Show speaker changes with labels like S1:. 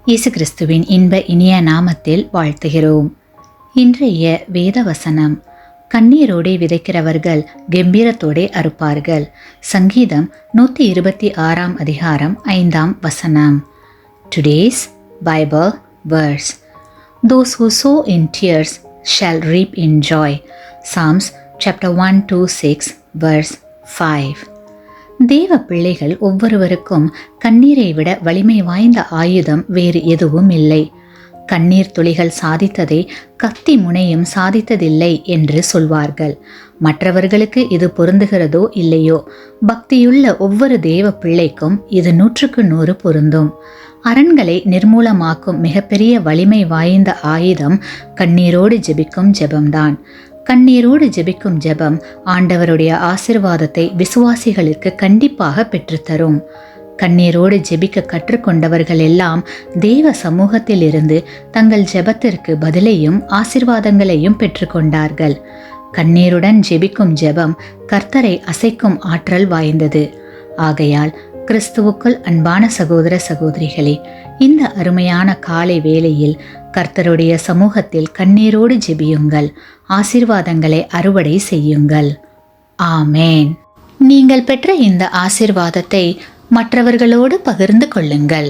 S1: இயேசு கிறிஸ்துவின் இன்ப இனிய நாமத்தில் வாழ்த்துகிறோம். இன்றைய வேத வசனம், கண்ணீரோடே விதைக்கிறவர்கள் கம்பீரத்தோடே அறுப்பார்கள். சங்கீதம் 126 அதிகாரம் 5 வசனம். Today's Bible verse, those who sow in tears shall reap in joy. Psalms chapter 126 verse 5. தேவ பிள்ளைகள் ஒவ்வொருவருக்கும் கண்ணீரை விட வலிமை வாய்ந்த ஆயுதம் வேறு எதுவும் இல்லை. கண்ணீர் துளிகள் சாதித்ததை கத்தி முனையும் சாதித்ததில்லை என்று சொல்வார்கள். மற்றவர்களுக்கு இது பொருந்துகிறதோ இல்லையோ, பக்தியுள்ள ஒவ்வொரு தேவ பிள்ளைக்கும் இது 100% பொருந்தும். அரண்களை நிர்மூலமாக்கும் மிகப்பெரிய வலிமை வாய்ந்த ஆயுதம் கண்ணீரோடு ஜெபிக்கும் ஜெபம்தான். கண்ணீரோடு ஜெபிக்கும் ஜெபம் ஆண்டவருடைய ஆசீர்வாதத்தை விசுவாசிகளுக்கு கண்டிப்பாக பெற்றுத்தரும். கண்ணீரோடு ஜெபிக்க கற்றுக்கொண்டவர்கள் எல்லாம் தேவ சமூகத்தில் இருந்து தங்கள் ஜெபத்திற்கு பதிலையும் ஆசீர்வாதங்களையும் பெற்றுக்கொண்டார்கள். கண்ணீருடன் ஜெபிக்கும் ஜெபம் கர்த்தரை அசைக்கும் ஆற்றல் வாய்ந்தது. ஆகையால் கிறிஸ்துவுக்குள் அன்பான சகோதர சகோதரிகளே, இந்த அருமையான காலை வேளையில் கர்த்தருடைய சமூகத்தில் கண்ணீரோடு ஜெபியுங்கள். ஆசீர்வாதங்களை அறுவடை செய்யுங்கள். ஆமேன். நீங்கள் பெற்ற இந்த ஆசீர்வாதத்தை மற்றவர்களோடு பகிர்ந்து கொள்ளுங்கள்.